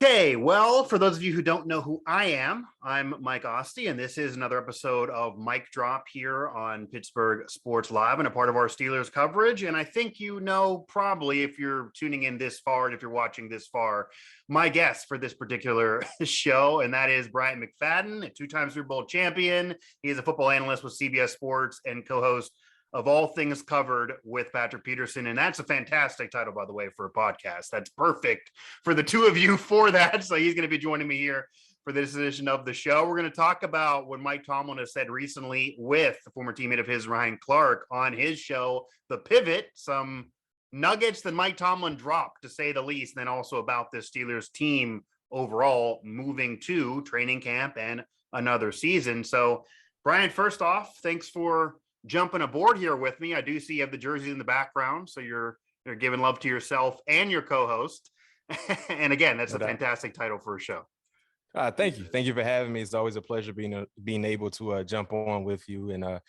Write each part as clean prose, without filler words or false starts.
Okay, well, for those of you who don't know who I am, I'm Mike Asti, and this is another episode of Mike Drop here on Pittsburgh Sports Live and a part of our Steelers coverage. And I think you know probably if you're tuning in this far and if you're watching this far, my guest for this particular show, and that is Bryant McFadden, a two-time Super Bowl champion. He is a football analyst with CBS Sports and co-host of All Things Covered with Patrick Peterson. And that's a fantastic title, by the way, for a podcast. That's perfect for the two of you for that. So he's going to be joining me here for this edition of the show. We're going to talk about what Mike Tomlin has said recently with the former teammate of his, Ryan Clark, on his show, The Pivot, some nuggets that Mike Tomlin dropped, to say the least, and then also about this Steelers team overall moving to training camp and another season. So, Brian, first off, thanks for jumping aboard here with me. I do see you have the jersey in the background, so you're giving love to yourself and your co-host. And again, that's a fantastic title for a show. Thank you for having me. It's always a pleasure being able to jump on with you and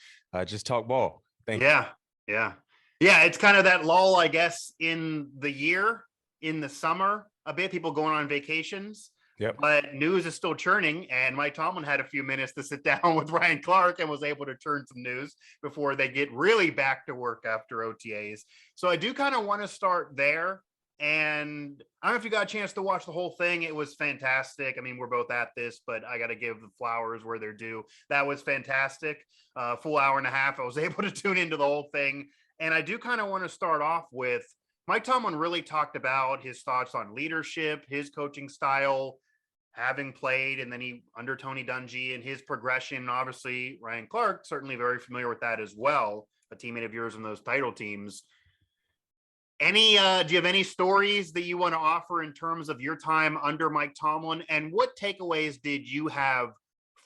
just talk ball. Thank you. Yeah. It's kind of that lull, I guess, in the year, in the summer, a bit, people going on vacations. Yep. But news is still churning, and Mike Tomlin had a few minutes to sit down with Ryan Clark and was able to churn some news before they get really back to work after OTAs. So I do kind of want to start there. And I don't know if you got a chance to watch the whole thing. It was fantastic. I mean, we're both at this, but I got to give the flowers where they're due. That was fantastic. Full hour and a half. I was able to tune into the whole thing. And I do kind of want to start off with Mike Tomlin really talked about his thoughts on leadership, his coaching style, having played, and then he under Tony Dungy and his progression. Obviously, Ryan Clark, certainly very familiar with that as well, a teammate of yours in those title teams. Do you have any stories that you want to offer in terms of your time under Mike Tomlin? And what takeaways did you have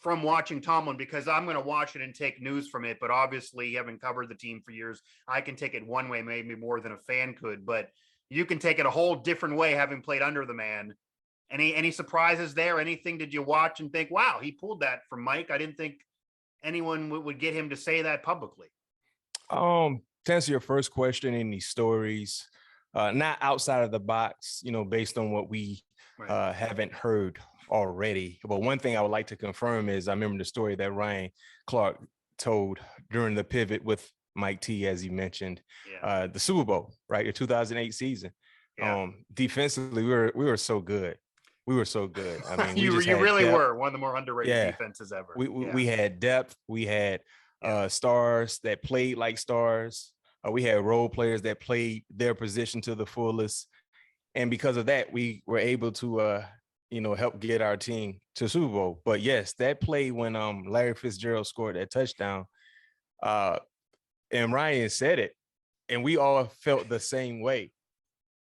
from watching Tomlin? Because I'm going to watch it and take news from it, but obviously having covered the team for years, I can take it one way, maybe more than a fan could, but you can take it a whole different way having played under the man. Any surprises there? Anything did you watch and think, wow, he pulled that from Mike? I didn't think anyone would get him to say that publicly. To answer your first question, any stories, not outside of the box, based on what we haven't heard already. But one thing I would like to confirm is I remember the story that Ryan Clark told during the pivot with Mike T, as you mentioned, the Super Bowl, right? The 2008 season. Yeah. Defensively, we were so good. We were so good. I mean, you really were one of the more underrated defenses ever. We had depth. We had stars that played like stars. We had role players that played their position to the fullest. And because of that, we were able to, help get our team to Super Bowl. But yes, that play when Larry Fitzgerald scored that touchdown, and Ryan said it, and we all felt the same way.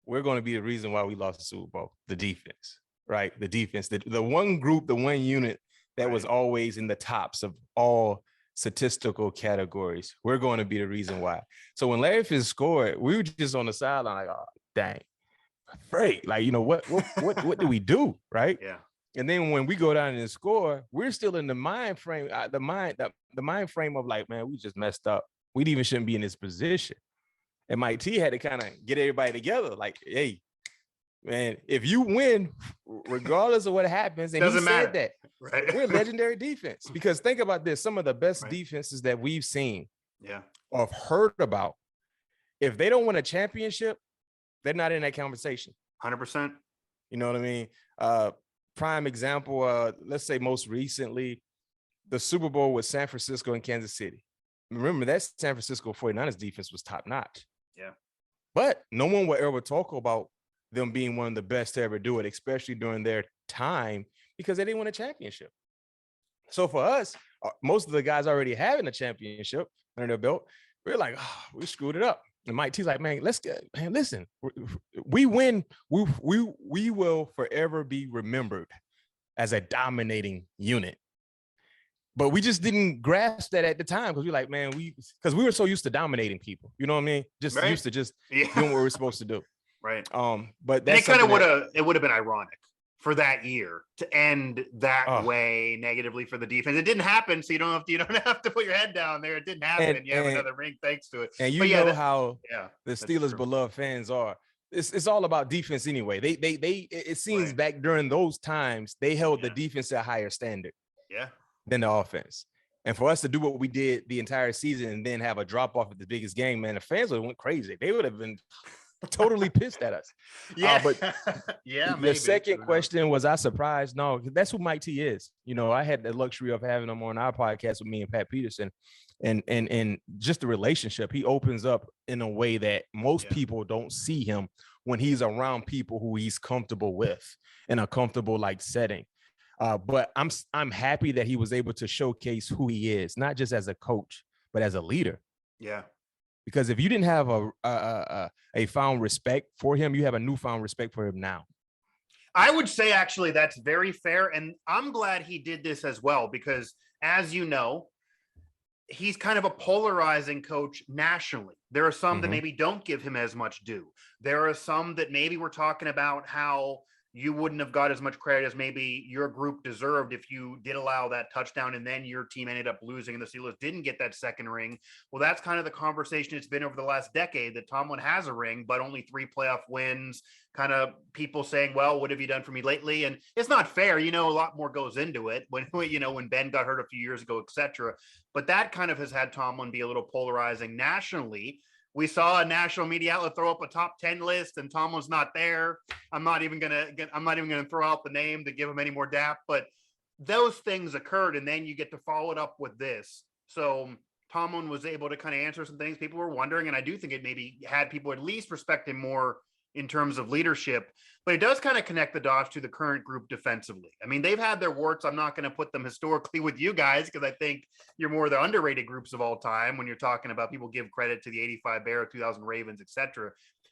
We're going to be the reason why we lost the Super Bowl, the defense. Right. The defense, the one group, the one unit that was always in the tops of all statistical categories. We're going to be the reason why. So when Larry Fitz scored, we were just on the sideline like, oh, dang, afraid. Like, what do we do? Right. Yeah. And then when we go down and score, we're still in the mind frame, the mind frame of like, man, we just messed up. We even shouldn't be in this position. And Mike T had to kind of get everybody together. Like, hey, man, if you win, regardless of what happens, and doesn't matter. Said that, right? We're legendary defense. Because think about this, some of the best defenses that we've seen or heard about, if they don't win a championship, they're not in that conversation. 100%. You know what I mean? Prime example, let's say most recently, the Super Bowl with San Francisco and Kansas City. Remember, that San Francisco 49ers defense was top-notch. Yeah. But no one will ever talk about them being one of the best to ever do it, especially during their time, because they didn't win a championship. So for us, most of the guys already having a championship under their belt, we're like, oh, we screwed it up. And Mike T's like, man, listen, we win. We will forever be remembered as a dominating unit. But we just didn't grasp that at the time because we're like, man, because we were so used to dominating people. You know what I mean? Just used to just doing what we're supposed to do. Right. But that's it kind of would have been ironic for that year to end that way negatively for the defense. It didn't happen, so you don't have to put your head down there. It didn't happen, and you have another ring thanks to it. And how the Steelers' beloved fans are. it's all about defense anyway. It seems Right. back during those times, they held the Yeah. defense at a higher standard Yeah. than the offense. And for us to do what we did the entire season and then have a drop off at the biggest game, man, the fans would have went crazy. They would have been totally pissed at us. Yeah. But Yeah, the maybe. second question, was I surprised? No, that's who Mike T is. You know, I had the luxury of having him on our podcast with me and Pat Peterson, and just the relationship. He opens up in a way that most people don't see him when he's around people who he's comfortable with in a comfortable like setting. But I'm happy that he was able to showcase who he is, not just as a coach, but as a leader. Yeah. Because if you didn't have a found respect for him, you have a newfound respect for him now. I would say actually that's very fair. And I'm glad he did this as well, because as you know, he's kind of a polarizing coach nationally. There are some that maybe don't give him as much due. There are some that maybe we're talking about how you wouldn't have got as much credit as maybe your group deserved if you did allow that touchdown and then your team ended up losing and the Steelers didn't get that second ring. Well, that's kind of the conversation it's been over the last decade, that Tomlin has a ring, but only 3 playoff wins, kind of people saying, well, what have you done for me lately? And it's not fair. You know, a lot more goes into it when Ben got hurt a few years ago, et cetera. But that kind of has had Tomlin be a little polarizing nationally. We saw a national media outlet throw up a top 10 list and Tomlin's not there. I'm not even gonna throw out the name to give him any more dap, but those things occurred. And then you get to follow it up with this. So Tomlin was able to kind of answer some things people were wondering. And I do think it maybe had people at least respect him more in terms of leadership, but it does kind of connect the dots to the current group defensively. I mean, they've had their warts. I'm not going to put them historically with you guys, because I think you're more the underrated groups of all time when you're talking about people give credit to the 85 Bears, 2000 Ravens, etc.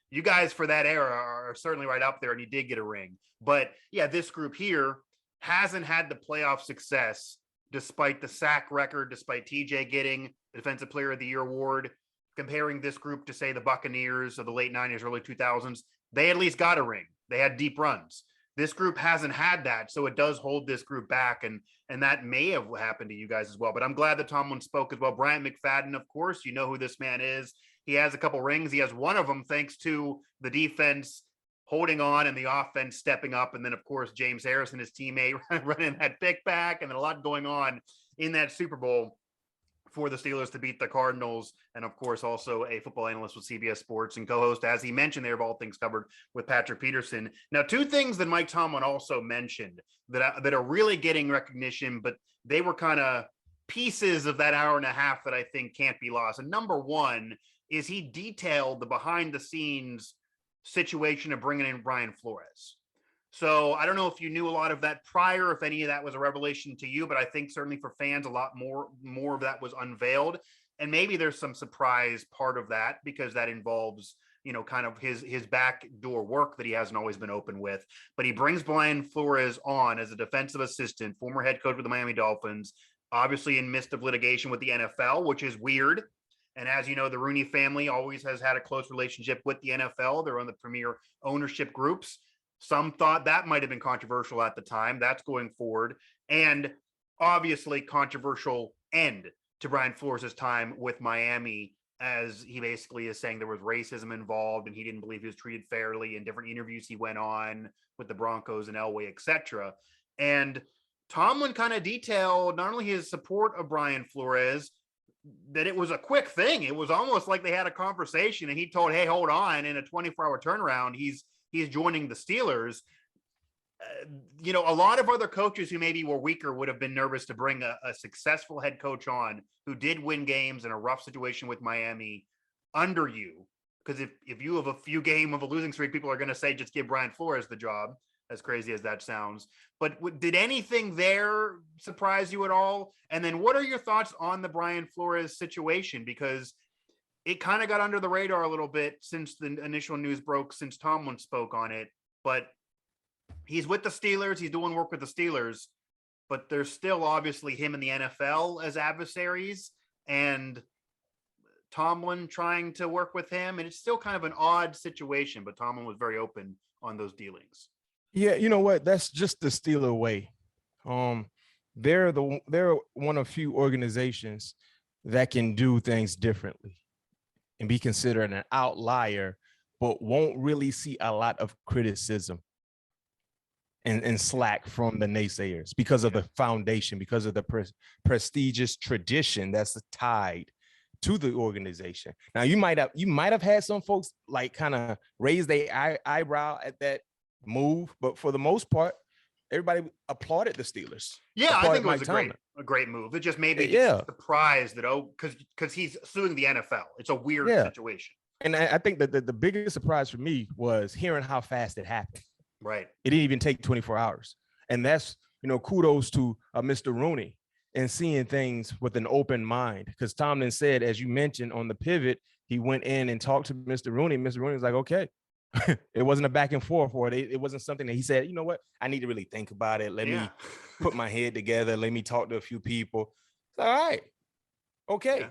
You guys for that era are certainly right up there, and you did get a ring. But yeah, this group here hasn't had the playoff success despite the sack record, despite TJ getting the Defensive Player of the Year award. Comparing this group to, say, the Buccaneers of the late 90s, early 2000s, they at least got a ring. They had deep runs. This group hasn't had that, so it does hold this group back, and that may have happened to you guys as well. But I'm glad that Tomlin spoke as well. Bryant McFadden, of course, you know who this man is. He has a couple rings. He has one of them thanks to the defense holding on and the offense stepping up, and then, of course, James Harrison, his teammate, running that pick back, and then a lot going on in that Super Bowl for the Steelers to beat the Cardinals. And of course, also a football analyst with CBS Sports and co-host, as he mentioned there, of All Things Covered with Patrick Peterson. Now, 2 things that Mike Tomlin also mentioned that are really getting recognition, but they were kind of pieces of that hour and a half that I think can't be lost. And number one is he detailed the behind the scenes situation of bringing in Brian Flores. So I don't know if you knew a lot of that prior, if any of that was a revelation to you, but I think certainly for fans, a lot more of that was unveiled. And maybe there's some surprise part of that because that involves, kind of his backdoor work that he hasn't always been open with. But he brings Brian Flores on as a defensive assistant, former head coach with the Miami Dolphins, obviously in midst of litigation with the NFL, which is weird. And as you know, the Rooney family always has had a close relationship with the NFL. They're on the premier ownership groups. Some thought that might have been controversial at the time. That's going forward. And obviously controversial end to Brian Flores' time with Miami, as he basically is saying there was racism involved and he didn't believe he was treated fairly in different interviews he went on with the Broncos and Elway, etc. And Tomlin kind of detailed not only his support of Brian Flores, that it was a quick thing. It was almost like they had a conversation and he told, hey, hold on, in a 24-hour turnaround, he's joining the Steelers. A lot of other coaches who maybe were weaker would have been nervous to bring a successful head coach on who did win games in a rough situation with Miami under you. Because if you have a few game of a losing streak, people are going to say, just give Brian Flores the job, as crazy as that sounds. But did anything there surprise you at all? And then what are your thoughts on the Brian Flores situation? Because it kind of got under the radar a little bit since the initial news broke, since Tomlin spoke on it. But he's with the Steelers. He's doing work with the Steelers. But there's still obviously him and the NFL as adversaries. And Tomlin trying to work with him. And it's still kind of an odd situation. But Tomlin was very open on those dealings. Yeah, you know what? That's just the Steeler way. They're one of few organizations that can do things differently and be considered an outlier but won't really see a lot of criticism and slack from the naysayers because of the foundation, because of the prestigious tradition that's tied to the organization. Now, you might have had some folks like kind of raise their eyebrow at that move, but for the most part, everybody applauded the Steelers. Yeah, I think it was Tomlin. a great move. It just made me surprised that because he's suing the NFL. It's a weird situation. And I think that the biggest surprise for me was hearing how fast it happened. Right. It didn't even take 24 hours. And that's, kudos to Mr. Rooney and seeing things with an open mind. Because Tomlin said, as you mentioned on the pivot, he went in and talked to Mr. Rooney. Mr. Rooney was like, okay. It wasn't a back and forth for it. It wasn't something that he said, you know what? I need to really think about it. Let me put my head together. Let me talk to a few people. All right. Okay. Yeah.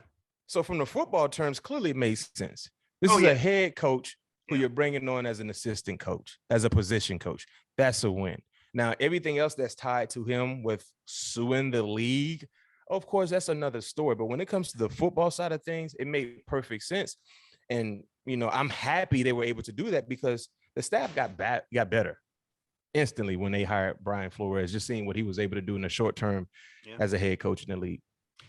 So from the football terms, clearly it makes sense. This is a head coach who you're bringing on as an assistant coach, as a position coach. That's a win. Now, everything else that's tied to him with suing the league, of course, that's another story. But when it comes to the football side of things, it made perfect sense. And, I'm happy they were able to do that because the staff got better instantly when they hired Brian Flores, just seeing what he was able to do in the short term as a head coach in the league.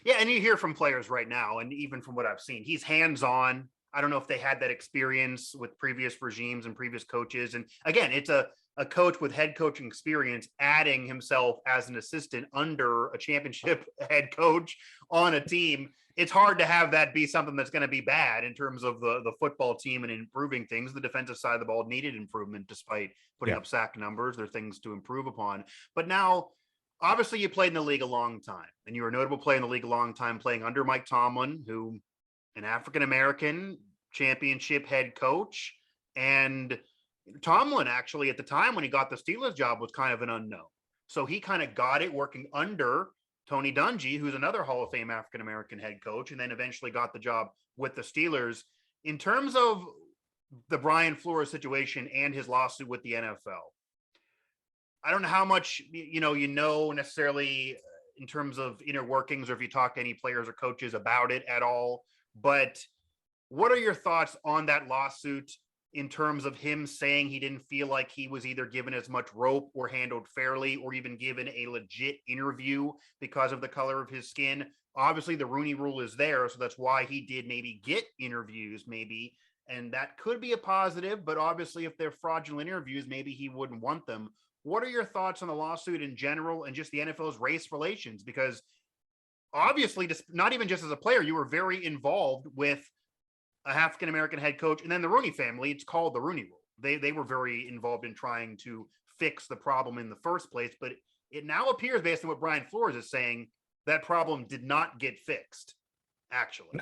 Yeah, and you hear from players right now, and even from what I've seen, he's hands-on. I don't know if they had that experience with previous regimes and previous coaches. And again, it's a coach with head coaching experience adding himself as an assistant under a championship head coach on a team. It's hard to have that be something that's going to be bad in terms of the football team and improving things. The defensive side of the ball needed improvement despite putting up sack numbers. There are things to improve upon. But now, obviously, you played in the league a long time, and you were a notable player in the league a long time, playing under Mike Tomlin, who an African-American championship head coach. And Tomlin, actually, at the time when he got the Steelers job, was kind of an unknown. So he kind of got it working under Tony Dungy, who's another Hall of Fame African-American head coach, and then eventually got the job with the Steelers. In terms of the Brian Flores situation and his lawsuit with the NFL, I don't know how much, you know necessarily in terms of inner workings, or if you talk to any players or coaches about it at all, but what are your thoughts on that lawsuit in terms of him saying he didn't feel like he was either given as much rope or handled fairly or even given a legit interview because of the color of his skin? Obviously, the Rooney Rule is there, so that's why he did maybe get interviews, and that could be a positive, but obviously if they're fraudulent interviews, maybe he wouldn't want them. What are your thoughts on the lawsuit in general and just the NFL's race relations? Because obviously, not even just as a player, you were very involved with a African-American head coach, and then the Rooney family. It's called the Rooney Rule. They were very involved in trying to fix the problem in the first place, but it now appears, based on what Brian Flores is saying, that problem did not get fixed, actually.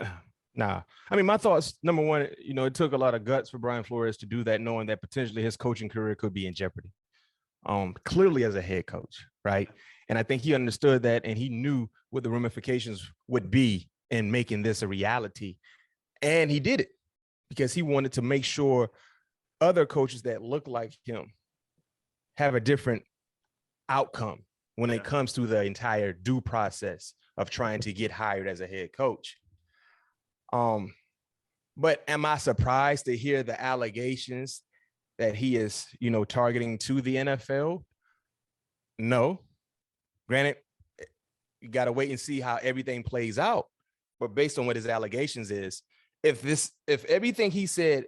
Nah. I mean, my thoughts, number one, it took a lot of guts for Brian Flores to do that, knowing that potentially his coaching career could be in jeopardy. Clearly as a head coach, right? And I think he understood that, and he knew what the ramifications would be in making this a reality. And he did it because he wanted to make sure other coaches that look like him have a different outcome when it comes to the entire due process of trying to get hired as a head coach. But am I surprised to hear the allegations that he is, targeting to the NFL? No. Granted, you got to wait and see how everything plays out. But based on what his allegations is, if everything he said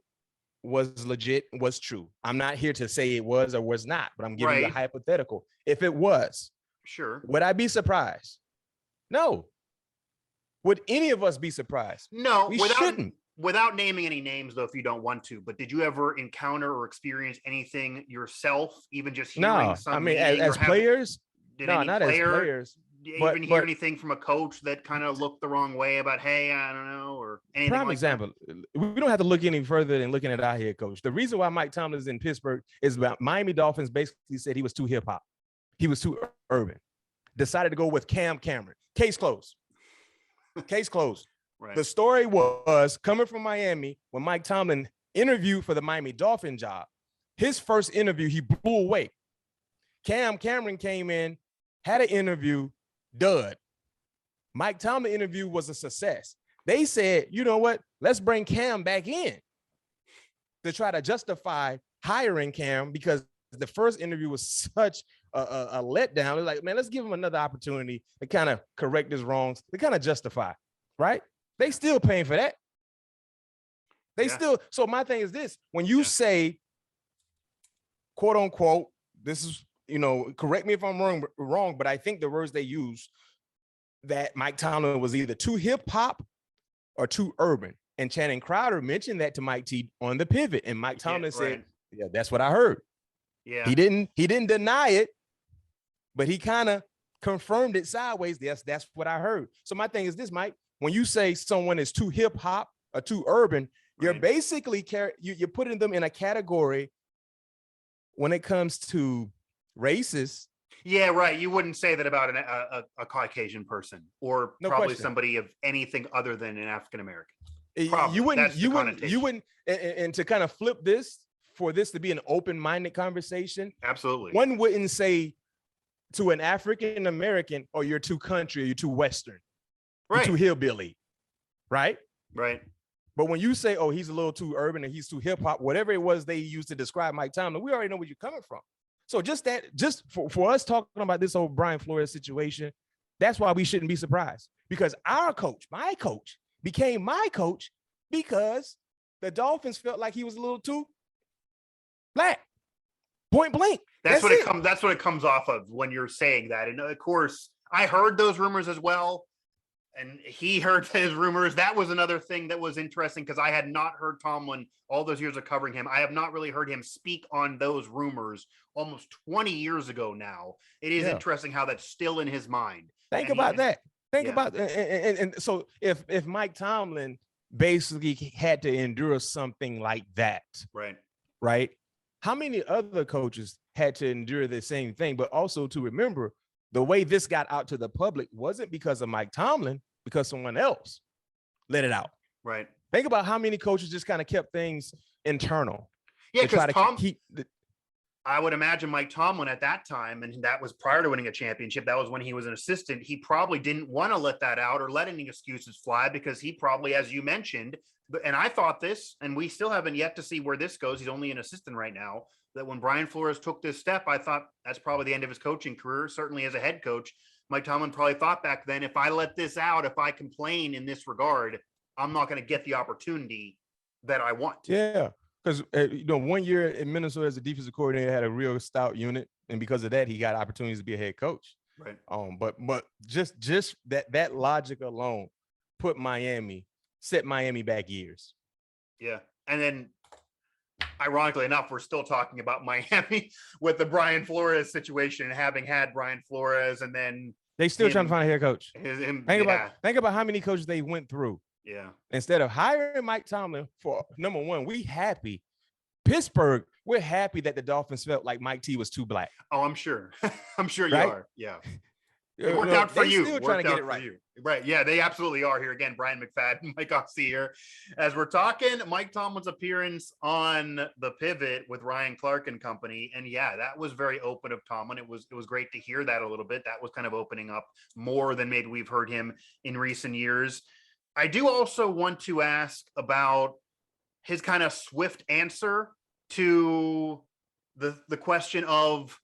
was legit, was true, I'm not here to say it was or was not, but I'm giving you a hypothetical. If it was, sure, would I be surprised? No. Would any of us be surprised? No, we shouldn't. Without naming any names, though, if you don't want to, but did you ever encounter or experience anything yourself, even just hearing some? I mean, as players, not as players. Even hear anything from a coach that kind of looked the wrong way about, hey, I don't know, or anything prime like example, we don't have to look any further than looking at our head coach. The reason why Mike Tomlin is in Pittsburgh is about Miami Dolphins basically said he was too hip-hop. He was too urban. Decided to go with Cam Cameron. Case closed. Case closed. Right. The story was coming from Miami when Mike Tomlin interviewed for the Miami Dolphin job. His first interview, he blew away. Cam Cameron came in, had an interview, dud. Mike Tomlin interview was a success. They said, you know what? Let's bring Cam back in. to try to justify hiring Cam because the first interview was such a letdown. They're like, man, let's give him another opportunity to kind of correct his wrongs, to kind of justify, right? They still paying for that. They still. So my thing is this: when you say, quote unquote, this is, correct me if I'm wrong, but I think the words they use that Mike Tomlin was either too hip hop or too urban. And Channing Crowder mentioned that to Mike T on the pivot, and Mike Tomlin said, "Yeah, that's what I heard." Yeah, he didn't deny it, but he kind of confirmed it sideways. Yes, that's what I heard. So my thing is this, Mike: when you say someone is too hip hop or too urban, you're basically you're putting them in a category when it comes to races. Yeah, right. You wouldn't say that about a Caucasian person or probably somebody of anything other than an African American. You wouldn't, and to kind of flip this, for this to be an open-minded conversation. Absolutely. One wouldn't say to an African American, "Oh, you're too country, or you're too Western, you're too hillbilly," right? Right. But when you say, "Oh, he's a little too urban and he's too hip hop," whatever it was they used to describe Mike Tomlin, we already know where you're coming from. So just for us talking about this whole Brian Flores situation, that's why we shouldn't be surprised, because our coach, my coach, became my coach because the Dolphins felt like he was a little too black. Point blank. That's what it comes off of when you're saying that. And of course, I heard those rumors as well. And he heard his rumors. That was another thing that was interesting, because I had not heard Tomlin all those years of covering him. I have not really heard him speak on those rumors almost 20 years ago now. It is interesting how that's still in his mind. Think about that. And so if Mike Tomlin basically had to endure something like that, right? How many other coaches had to endure the same thing? But also to remember, the way this got out to the public wasn't because of Mike Tomlin, because someone else let it out. Right. Think about how many coaches just kind of kept things internal. Yeah, because I would imagine Mike Tomlin at that time, and that was prior to winning a championship, that was when he was an assistant, he probably didn't want to let that out or let any excuses fly, because he probably, as you mentioned, and I thought this, and we still haven't yet to see where this goes, he's only an assistant right now, that when Brian Flores took this step, I thought that's probably the end of his coaching career, certainly as a head coach. Mike Tomlin probably thought back then, if I let this out, if I complain in this regard, I'm not going to get the opportunity that I want. Yeah. Because, 1 year in Minnesota as a defensive coordinator, had a real stout unit. And because of that, he got opportunities to be a head coach. Right. But just that logic alone set Miami back years. Yeah. And then, ironically enough, we're still talking about Miami with the Brian Flores situation, and having had Brian Flores, and then they still trying to find a head coach. Think about how many coaches they went through. Yeah. Instead of hiring Mike Tomlin, for number one, we happy. Pittsburgh, we're happy that the Dolphins felt like Mike T was too black. Oh, I'm sure. I'm sure you are. Yeah. It worked out for you. Still trying to get it right. Right. Yeah, they absolutely are here. Again, Bryant McFadden, Mike Asti here. As we're talking, Mike Tomlin's appearance on the Pivot with Ryan Clark and company. And yeah, that was very open of Tomlin. It was great to hear that a little bit. That was kind of opening up more than maybe we've heard him in recent years. I do also want to ask about his kind of swift answer to the question of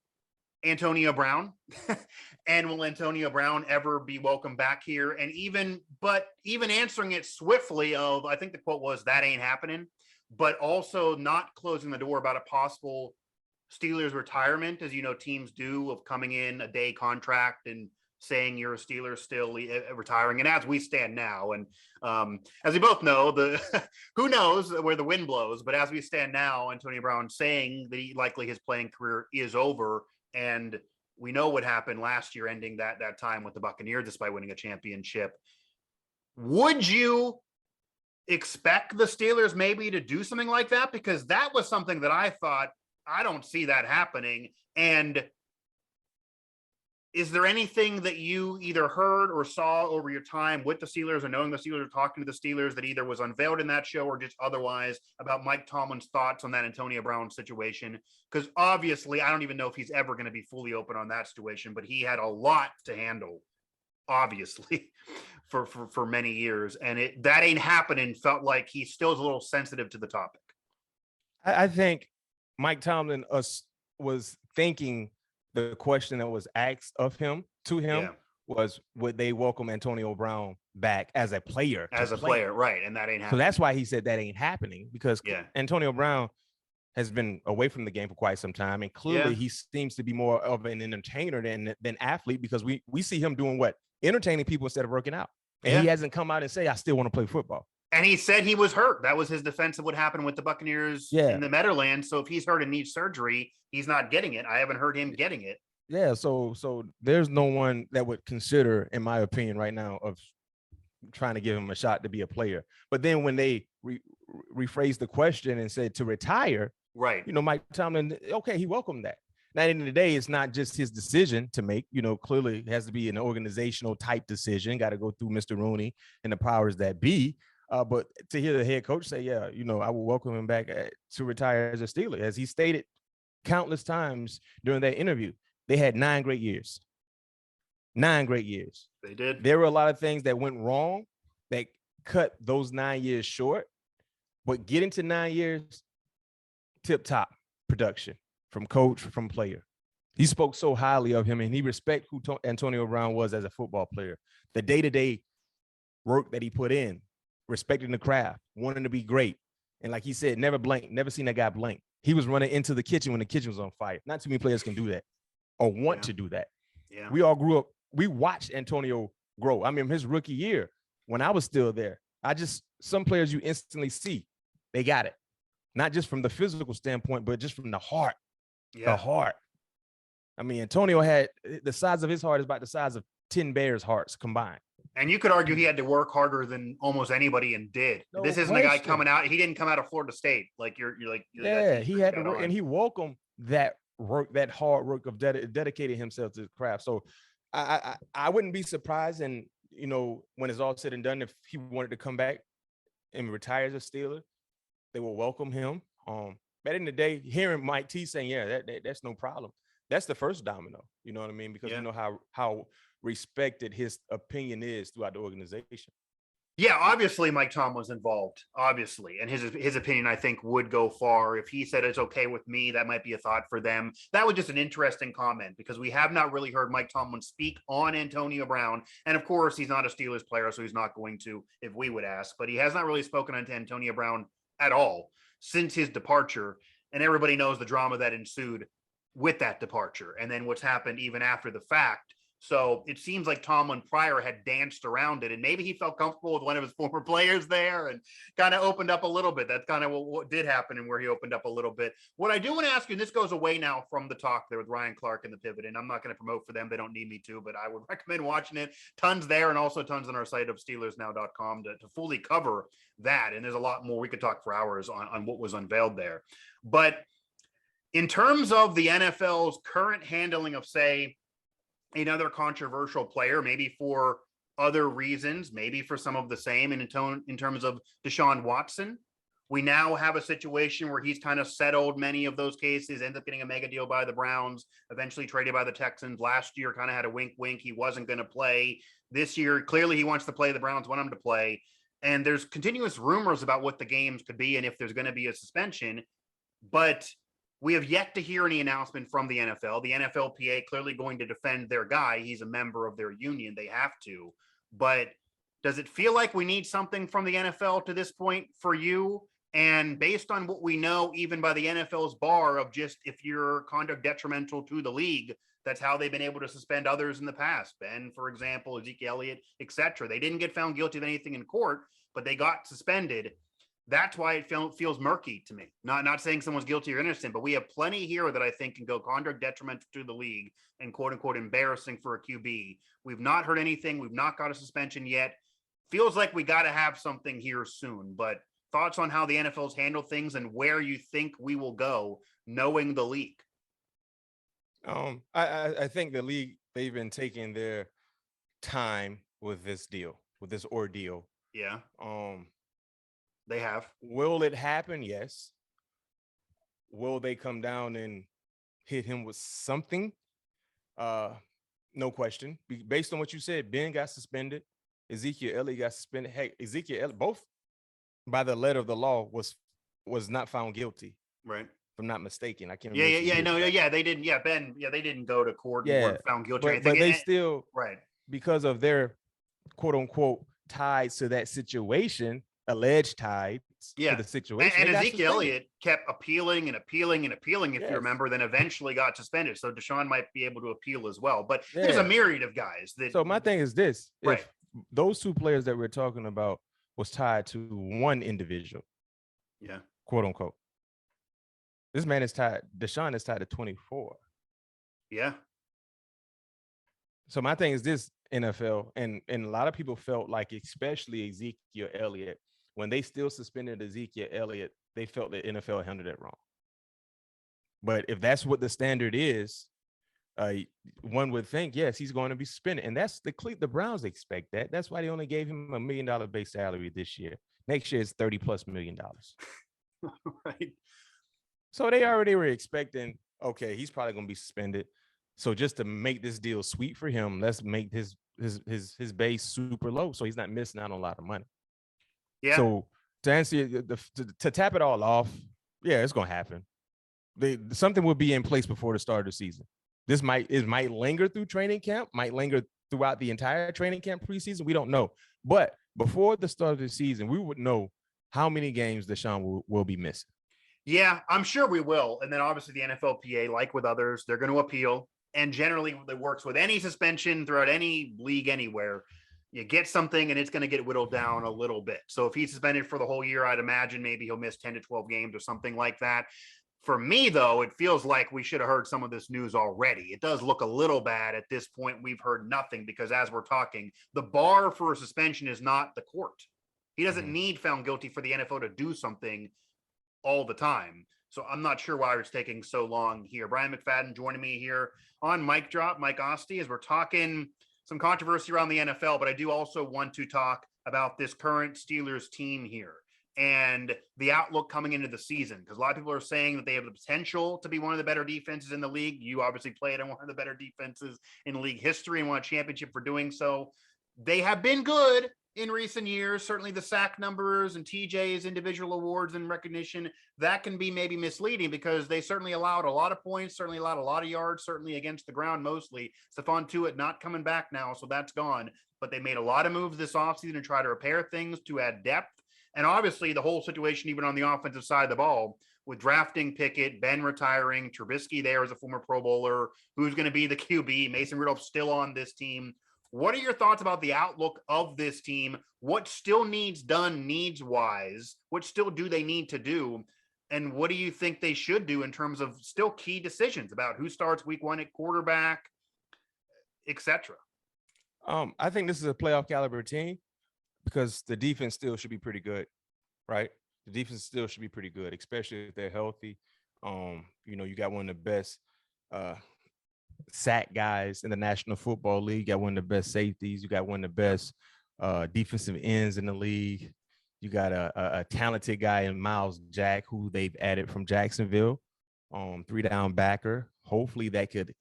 Antonio Brown and will Antonio Brown ever be welcome back here? And even answering it swiftly of, I think the quote was, "That ain't happening," but also not closing the door about a possible Steelers retirement, as you know, teams do, of coming in a day contract and saying you're a Steeler still retiring. And as we stand now, and as we both know, who knows where the wind blows, but as we stand now, Antonio Brown saying that likely his playing career is over. And we know what happened last year, ending that time with the Buccaneers despite winning a championship. Would you expect the Steelers maybe to do something like that? Because that was something that I thought, I don't see that happening. And is there anything that you either heard or saw over your time with the Steelers, or knowing the Steelers or talking to the Steelers, that either was unveiled in that show or just otherwise, about Mike Tomlin's thoughts on that Antonio Brown situation? Because obviously, I don't even know if he's ever going to be fully open on that situation, but he had a lot to handle, obviously, for many years. And that ain't happening felt like he still is a little sensitive to the topic. I think Mike Tomlin was thinking the question that was asked of him to him was, would they welcome Antonio Brown back as a player? As a player, right. And that ain't happening. So that's why he said that ain't happening, because Antonio Brown has been away from the game for quite some time. And clearly he seems to be more of an entertainer than athlete, because we see him doing what? Entertaining people instead of working out. And he hasn't come out and say, I still want to play football. And he said he was hurt. That was his defense of what happened with the Buccaneers in the Meadowlands. So if he's hurt and needs surgery, he's not getting it. I haven't heard him getting it. Yeah, so there's no one that would consider, in my opinion, right now, of trying to give him a shot to be a player. But then when they rephrased the question and said to retire, right? You know, Mike Tomlin, okay, he welcomed that. Now, at the end of the day, it's not just his decision to make. You know, clearly it has to be an organizational type decision. Got to go through Mr. Rooney and the powers that be. But to hear the head coach say, yeah, you know, I will welcome him back to retire as a Steeler, as he stated countless times during that interview. They had 9 great years. 9 great years. They did. There were a lot of things that went wrong that cut those 9 years short. But getting to 9 years, tip-top production from coach, from player. He spoke so highly of him, and he respected who Antonio Brown was as a football player. The day-to-day work that he put in, respecting the craft, wanting to be great. And like he said, never blank, never seen that guy blank. He was running into the kitchen when the kitchen was on fire. Not too many players can do that or want to do that. Yeah. We all grew up. We watched Antonio grow. I mean, his rookie year, when I was still there, some players you instantly see, they got it. Not just from the physical standpoint, but just from the heart. Yeah. The heart. I mean, Antonio had the size of his heart is about the size of 10 Bears' hearts combined. And you could argue he had to work harder than almost anybody and did. No this isn't question. a guy coming out. He didn't come out of Florida State. Like you're like, yeah, he had to work, and he welcomed that work, that hard work of dedicating himself to the craft. So I wouldn't be surprised. And, you know, when it's all said and done, if he wanted to come back and retire as a Steeler, they will welcome him. But in the day, hearing Mike T saying, yeah, that's no problem. That's the first domino. You know what I mean? Because you know how respected his opinion is throughout the organization. Yeah, obviously Mike Tomlin was involved, obviously. And his opinion, I think, would go far. If he said it's okay with me, that might be a thought for them. That was just an interesting comment, because we have not really heard Mike Tomlin speak on Antonio Brown. And of course, he's not a Steelers player, so he's not going to, if we would ask. But he has not really spoken on Antonio Brown at all since his departure. And everybody knows the drama that ensued with that departure, and then what's happened even after the fact. So it seems like Tomlin prior had danced around it, and maybe he felt comfortable with one of his former players there and kind of opened up a little bit. That's kind of what did happen, and where he opened up a little bit. What I do want to ask you, and this goes away now from the talk there with Ryan Clark and the Pivot, and I'm not going to promote for them. They don't need me to, but I would recommend watching it. Tons there, and also tons on our site of SteelersNow.com to fully cover that. And there's a lot more. We could talk for hours on what was unveiled there. But in terms of the NFL's current handling of, say, another controversial player, maybe for other reasons, maybe for some of the same, and in terms of Deshaun Watson, we now have a situation where he's kind of settled many of those cases, ends up getting a mega deal by the Browns, eventually traded by the Texans. Last year kind of had a wink, he wasn't going to play. This year, clearly he wants to play. The Browns want him to play. And there's continuous rumors about what the games could be and if there's going to be a suspension. But we have yet to hear any announcement from the NFL. The NFLPA clearly going to defend their guy. He's a member of their union. They have to. But does it feel like we need something from the NFL to this point for you? And based on what we know, even by the NFL's bar of just if your conduct detrimental to the league, that's how they've been able to suspend others in the past. Ben, for example, Ezekiel Elliott, etc. They didn't get found guilty of anything in court, but they got suspended. That's why it feels murky to me. Not saying someone's guilty or innocent, but we have plenty here that I think can go conduct detrimental to the league and quote unquote embarrassing for a QB. We've not heard anything. We've not got a suspension yet. Feels like we got to have something here soon. But thoughts on how the NFL's handled things and where you think we will go, knowing the league? I think the league, they've been taking their time with this deal, with this ordeal. Yeah. They have. Will it happen? Yes. Will they come down and hit him with something? No question. Based on what you said, Ben got suspended. Ezekiel Elliott got suspended. Hey, Ezekiel Elliott, both by the letter of the law was not found guilty. Right. If I'm not mistaken. I can't Yeah, remember. yeah, no, yeah, they didn't. Yeah, Ben, yeah, they didn't go to court and Yeah, weren't found guilty or anything. but they still, right, because of their quote unquote ties to that situation, alleged ties to the situation. And they got Ezekiel suspended. Elliott kept appealing and appealing and appealing, if you remember, then eventually got suspended. So Deshaun might be able to appeal as well. But there's a myriad of guys that. So my thing is this: right. if those two players that we're talking about was tied to one individual, quote unquote, this man is tied. Deshaun is tied to 24. Yeah. So my thing is this: NFL, and a lot of people felt like, especially Ezekiel Elliott, when they still suspended Ezekiel Elliott, they felt that NFL handled it wrong. But if that's what the standard is, one would think, yes, he's going to be suspended. And that's the Browns expect that. That's why they only gave him $1 million base salary this year. Next year is $30+ million. Right. So they already were expecting, okay, he's probably going to be suspended. So just to make this deal sweet for him, let's make his base super low so he's not missing out on a lot of money. Yeah. So to answer to tap it all off, yeah, it's going to happen. Something will be in place before the start of the season. It might linger through training camp, might linger throughout the entire training camp preseason. We don't know. But before the start of the season, we would know how many games Deshaun will be missing. Yeah, I'm sure we will. And then obviously the NFLPA, like with others, they're going to appeal. And generally it works with any suspension throughout any league anywhere. You get something and it's going to get whittled down a little bit. So if he's suspended for the whole year, I'd imagine maybe he'll miss 10 to 12 games or something like that. For me, though, it feels like we should have heard some of this news already. It does look a little bad at this point. We've heard nothing because as we're talking, the bar for a suspension is not the court. He doesn't need found guilty for the NFL to do something all the time. So I'm not sure why it's taking so long here. Bryant McFadden joining me here on Mic Drop, Mike Asti, as we're talking some controversy around the NFL, but I do also want to talk about this current Steelers team here and the outlook coming into the season, because a lot of people are saying that they have the potential to be one of the better defenses in the league. You obviously played in one of the better defenses in league history and won a championship for doing so. They have been good in recent years. Certainly the sack numbers and TJ's individual awards and recognition, that can be maybe misleading because they certainly allowed a lot of points, certainly allowed a lot of yards, certainly against the ground mostly. Stephon Tuitt not coming back now, so that's gone. But they made a lot of moves this offseason to try to repair things, to add depth. And obviously the whole situation, even on the offensive side of the ball, with drafting Pickett, Ben retiring, Trubisky there as a former Pro Bowler, who's going to be the QB, Mason Rudolph still on this team. What are your thoughts about the outlook of this team? What still needs done needs-wise? What still do they need to do? And what do you think they should do in terms of still key decisions about who starts week one at quarterback, et cetera? I think this is a playoff caliber team because the defense still should be pretty good, right? The defense still should be pretty good, especially if they're healthy. You got one of the best sack guys in the National Football League. You got one of the best safeties. You got one of the best defensive ends in the league. You got a talented guy in Miles Jack, who they've added from Jacksonville, 3-down backer. Hopefully that could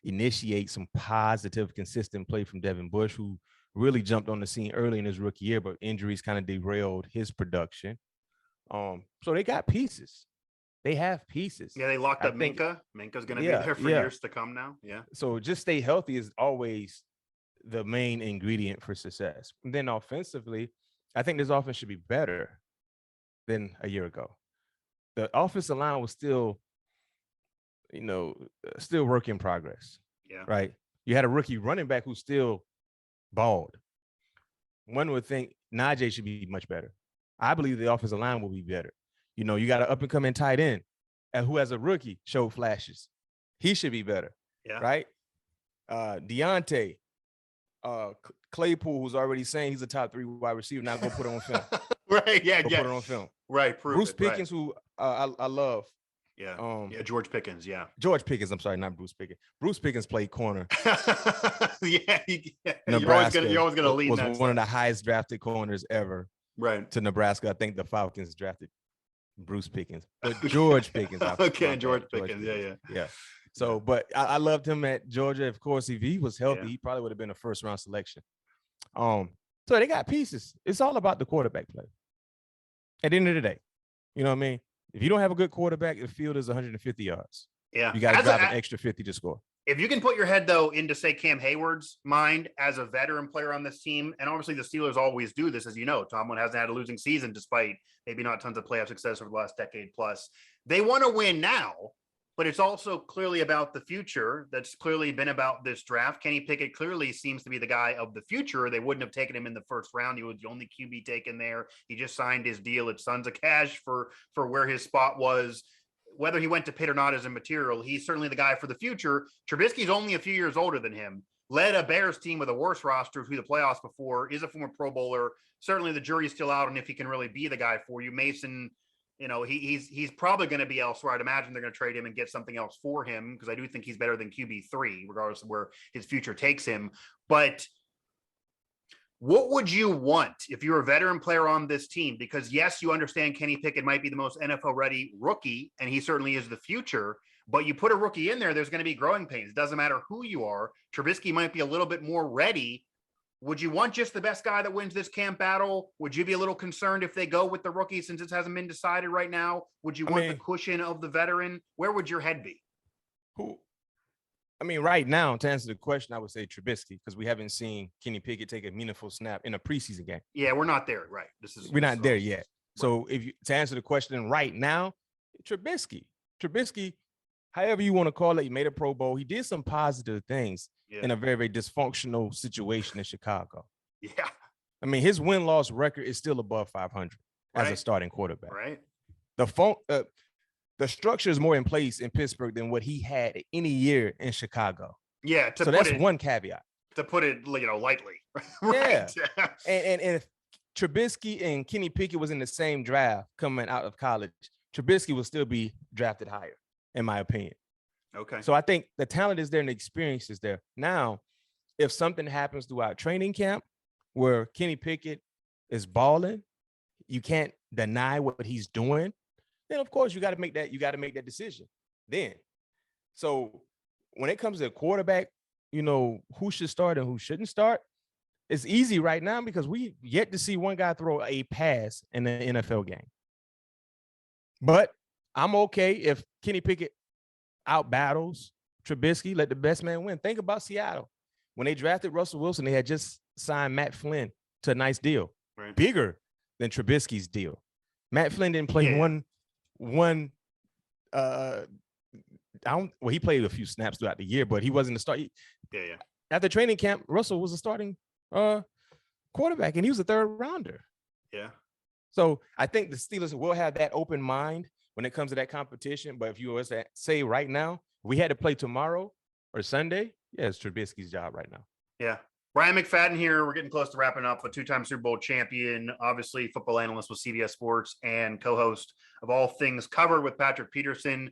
initiate some positive, consistent play from Devin Bush, who really jumped on the scene early in his rookie year, but injuries kind of derailed his production. So they got pieces. They have pieces. Yeah, they locked up Minka. Minka's going to be there for years to come now. Yeah. So just stay healthy is always the main ingredient for success. And then offensively, I think this offense should be better than a year ago. The offensive line was still, still work in progress. Yeah. Right. You had a rookie running back who's still bald. One would think Najee should be much better. I believe the offensive line will be better. You got an up-and-coming tight end who, as a rookie, showed flashes. He should be better. Yeah. Right? Diontae, Claypool, who's already saying he's a top 3 wide receiver, now go put it on film. Right, yeah. Put it on film. Right, Bruce Pickens, who I love. Yeah. George Pickens, yeah. George Pickens, I'm sorry, not Bruce Pickens. Bruce Pickens played corner. Yeah. Nebraska You're always gonna lead. Was one of the highest drafted corners ever. Right. To Nebraska. I think the Falcons drafted Bruce Pickens, but George Pickens. Okay, George Pickens. Yeah. So, but I loved him at Georgia. Of course, if he was healthy, he probably would have been a first-round selection. So they got pieces. It's all about the quarterback play. At the end of the day, you know what I mean? If you don't have a good quarterback, the field is 150 yards. Yeah. You got to drive an extra 50 to score. If you can put your head, though, into, say, Cam Hayward's mind as a veteran player on this team, and obviously the Steelers always do this, as you know, Tomlin hasn't had a losing season despite maybe not tons of playoff success over the last decade plus. They want to win now, but it's also clearly about the future. That's clearly been about this draft. Kenny Pickett clearly seems to be the guy of the future. They wouldn't have taken him in the first round. He was the only QB taken there. He just signed his deal at Sons of Cash for where his spot was. Whether he went to Pitt or not is immaterial. He's certainly the guy for the future. Trubisky's only a few years older than him. Led a Bears team with a worse roster through the playoffs before, is a former Pro Bowler. Certainly the jury's still out on if he can really be the guy for you. Mason, he's probably going to be elsewhere. I'd imagine they're going to trade him and get something else for him because I do think he's better than QB3, regardless of where his future takes him. But what would you want if you're a veteran player on this team? Because yes, you understand Kenny Pickett might be the most NFL ready rookie, and he certainly is the future, but you put a rookie in there, there's going to be growing pains. It doesn't matter who you are. Trubisky might be a little bit more ready. Would you want just the best guy that wins this camp battle? Would you be a little concerned if they go with the rookie since it hasn't been decided right now? Would you want the cushion of the veteran? Where would your head be? Right now, to answer the question, I would say Trubisky because we haven't seen Kenny Pickett take a meaningful snap in a preseason game. Yeah, we're not there, right? We're not there yet. Right. So to answer the question right now, Trubisky, however you want to call it, he made a Pro Bowl. He did some positive things in a very, very dysfunctional situation in Chicago. Yeah. His win-loss record is still above 500 as a starting quarterback. Right. The structure is more in place in Pittsburgh than what he had any year in Chicago. Yeah. So that's one caveat. To put it, lightly. Right? Yeah. And if Trubisky and Kenny Pickett was in the same draft coming out of college, Trubisky will still be drafted higher, in my opinion. Okay. So I think the talent is there and the experience is there. Now, if something happens throughout training camp where Kenny Pickett is balling, you can't deny what he's doing. Then of course you got to make that decision then. So when it comes to quarterback, who should start and who shouldn't start, it's easy right now because we yet to see one guy throw a pass in an NFL game. But I'm okay if Kenny Pickett out battles Trubisky, let the best man win. Think about Seattle. When they drafted Russell Wilson, they had just signed Matt Flynn to a nice deal, bigger than Trubisky's deal. Matt Flynn didn't play he played a few snaps throughout the year, but he wasn't the start. After training camp, Russell was a starting quarterback, and he was a third rounder. Yeah. So I think the Steelers will have that open mind when it comes to that competition. But if you were to say right now, we had to play tomorrow or Sunday, it's Trubisky's job right now. Yeah. Bryant McFadden here. We're getting close to wrapping up. A two-time Super Bowl champion, obviously football analyst with CBS Sports and co-host of All Things Covered with Patrick Peterson.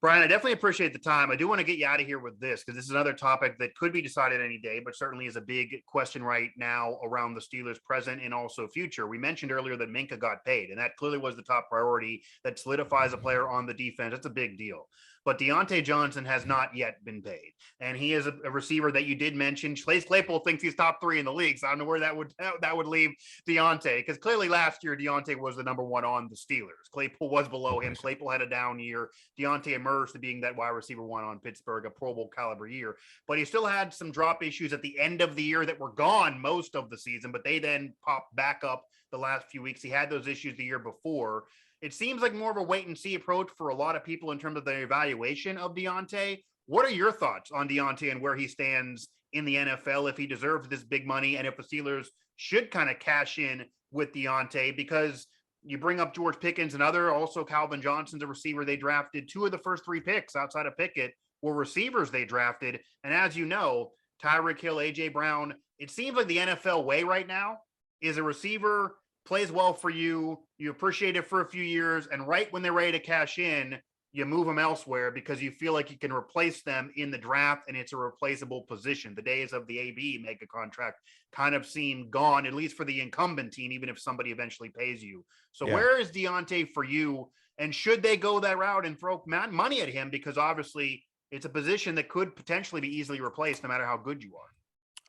Brian, I definitely appreciate the time. I do want to get you out of here with this because this is another topic that could be decided any day, but certainly is a big question right now around the Steelers' present and also future. We mentioned earlier that Minkah got paid, and that clearly was the top priority. That solidifies a player on the defense. That's a big deal. But Dionate Johnson has not yet been paid, and he is a receiver that you did mention. Chase Claypool thinks he's top 3 in the league, so I don't know where that would leave Dionate, because clearly last year Dionate was the number 1 on the Steelers. Claypool was below him. Claypool had a down year. Dionate emerged to being that wide receiver 1 on Pittsburgh, a Pro Bowl caliber year, but he still had some drop issues at the end of the year that were gone most of the season, but they then popped back up the last few weeks. He had those issues the year before. It seems like more of a wait and see approach for a lot of people in terms of the evaluation of Dionate. What are your thoughts on Dionate and where he stands in the NFL, if he deserves this big money, and if the Steelers should kind of cash in with Dionate? Because you bring up George Pickens and also Calvin Johnson's a receiver they drafted. 2 of the first 3 picks outside of Pickett were receivers they drafted. And as you know, Tyreek Hill, A.J. Brown, it seems like the NFL way right now is a receiver plays well for you, you appreciate it for a few years, and right when they're ready to cash in, you move them elsewhere because you feel like you can replace them in the draft and it's a replaceable position. The days of the AB mega contract kind of seem gone, at least for the incumbent team, even if somebody eventually pays you. So where is Dionate for you? And should they go that route and throw money at him? Because obviously it's a position that could potentially be easily replaced no matter how good you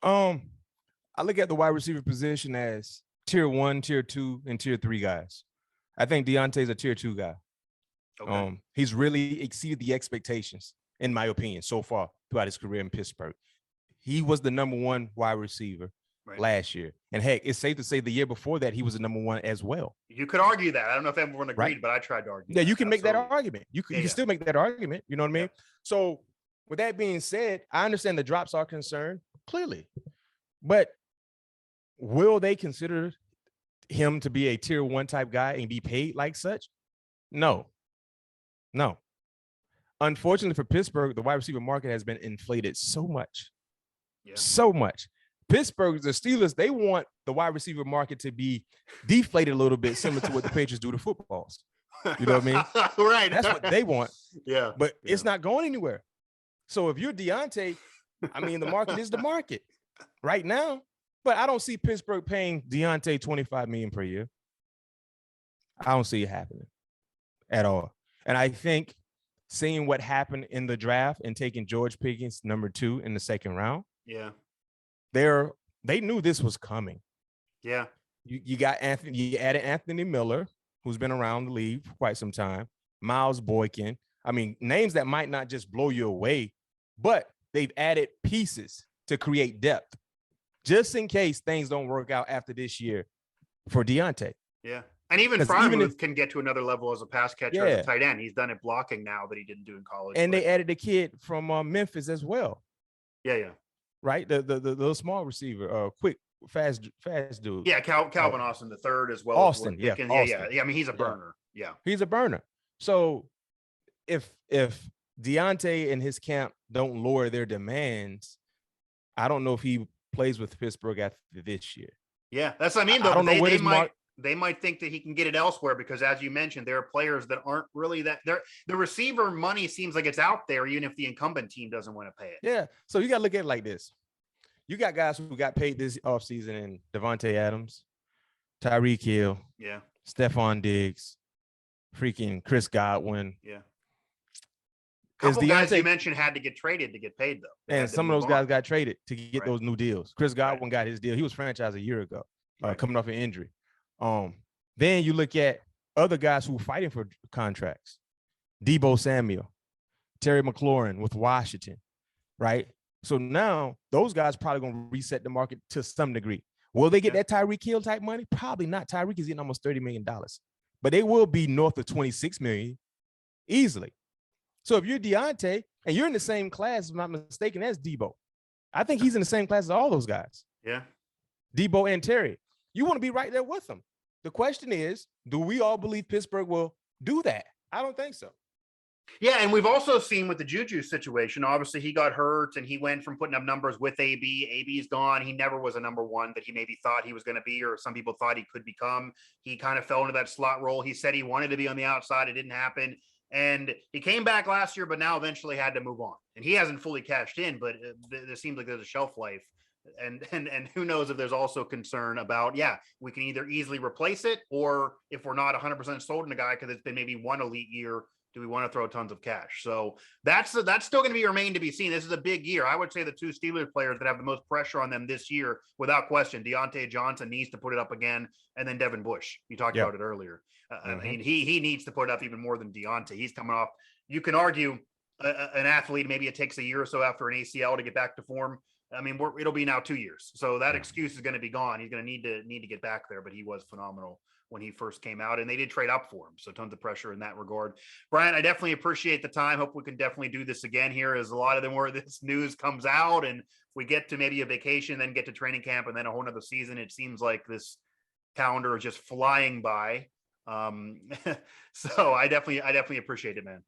are. I look at the wide receiver position as tier 1, tier 2, and tier 3 guys. I think Deontae's a tier 2 guy. Okay. He's really exceeded the expectations, in my opinion, so far throughout his career in Pittsburgh. He was the number one wide receiver last year. And heck, it's safe to say the year before that he was the number one as well. You could argue that. I don't know if everyone agreed, Right? but I tried to argue. Yeah, that. you can make that Absolutely. argument. You can still make that argument. You know what I mean? So with that being said, I understand the drops are concerned, clearly. But will they consider him to be a tier 1 type guy and be paid like such? No. Unfortunately for Pittsburgh, the wide receiver market has been inflated so much. So much. Pittsburgh, the Steelers, they want the wide receiver market to be deflated a little bit, similar to what the Patriots do to footballs. You know what I mean? Right. That's what they want. Yeah. But it's not going anywhere. So if you're Diontae, I mean, the market is the market right now. But I don't see Pittsburgh paying Diontae $25 million per year. I don't see it happening at all. And I think seeing what happened in the draft and taking George Pickens number 2 in the second round. Yeah. They knew this was coming. Yeah. You added Anthony Miller, who's been around the league for quite some time, Miles Boykin. I mean, names that might not just blow you away, but they've added pieces to create depth just in case things don't work out after this year for Diontae. Yeah. And even Fryermuth can get to another level as a pass catcher as a tight end. He's done it blocking now that he didn't do in college. And they added a kid from Memphis as well. Yeah. Right? The little small receiver, quick, fast dude. Yeah, Calvin Austin the third as well. Austin. Yeah. I mean, he's a burner. Yeah. He's a burner. So if Diontae and his camp don't lower their demands, I don't know if he plays with Pittsburgh after this year. Yeah, that's what I mean. Though. I don't know where they might think that he can get it elsewhere because, as you mentioned, there are players that aren't really that. The receiver money seems like it's out there, even if the incumbent team doesn't want to pay it. Yeah, so you got to look at it like this. You got guys who got paid this offseason in Devontae Adams, Tyreek Hill, Stephon Diggs, freaking Chris Godwin. Yeah. Couple guys you mentioned had to get traded to get paid, though. And some of those guys got traded to get those new deals. Chris Godwin got his deal. He was franchised a year ago, coming off an injury. Then you look at other guys who are fighting for contracts. Deebo Samuel, Terry McLaurin with Washington, right? So now those guys probably going to reset the market to some degree. Will they get that Tyreek Hill type money? Probably not. Tyreek is getting almost $30 million, but they will be north of $26 million easily. So if you're Diontae and you're in the same class, if I'm not mistaken, as Deebo, I think he's in the same class as all those guys. Yeah. Deebo and Terry, you want to be right there with them. The question is, do we all believe Pittsburgh will do that? I don't think so. Yeah, and we've also seen with the Juju situation, obviously he got hurt and he went from putting up numbers with AB. AB's gone. He never was a number 1 that he maybe thought he was going to be, or some people thought he could become. He kind of fell into that slot role. He said he wanted to be on the outside. It didn't happen. And he came back last year, but now eventually had to move on. And he hasn't fully cashed in, but there seems like there's a shelf life. And who knows if there's also concern about, we can either easily replace it, or if we're not 100% sold in a guy because it's been maybe one elite year, do we want to throw tons of cash? So that's still going to be remain to be seen. This is a big year. I would say the 2 Steelers players that have the most pressure on them this year, without question, Dionate Johnson needs to put it up again, and then Devin Bush. You talked about it earlier. I mean, he needs to put it up even more than Dionate. He's coming off. You can argue an athlete, maybe it takes a year or so after an ACL to get back to form. I mean, it'll be now 2 years. So that excuse is going to be gone. He's going to need to get back there, but he was phenomenal when he first came out, and they did trade up for him. So tons of pressure in that regard. Brian, I definitely appreciate the time. Hope we can definitely do this again here, as a lot of them where this news comes out and we get to maybe a vacation, then get to training camp, and then a whole nother season. It seems like this calendar is just flying by. So I definitely appreciate it, man.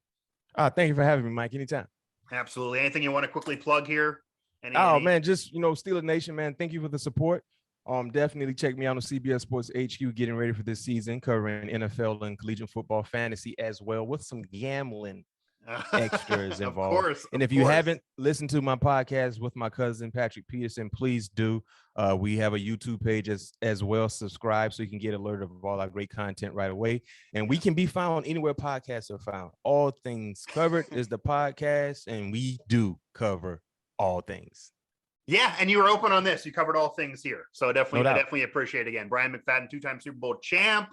Thank you for having me, Mike. Anytime. Absolutely. Anything you want to quickly plug here? Man, just, Steeler Nation, man, thank you for the support. Definitely check me out on CBS Sports HQ, getting ready for this season, covering NFL and collegiate football fantasy as well, with some gambling extras involved. Of course, and if you haven't listened to my podcast with my cousin Patrick Peterson, please do. We have a YouTube page as well. Subscribe so you can get alerted of all our great content right away. And we can be found anywhere podcasts are found. All Things Covered is the podcast, and we do cover all things. Yeah, and you were open on this. You covered all things here. So I definitely appreciate it again. Brian McFadden, 2-time Super Bowl champ,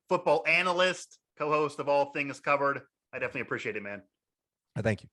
football analyst, co-host of All Things Covered. I definitely appreciate it, man. Thank you.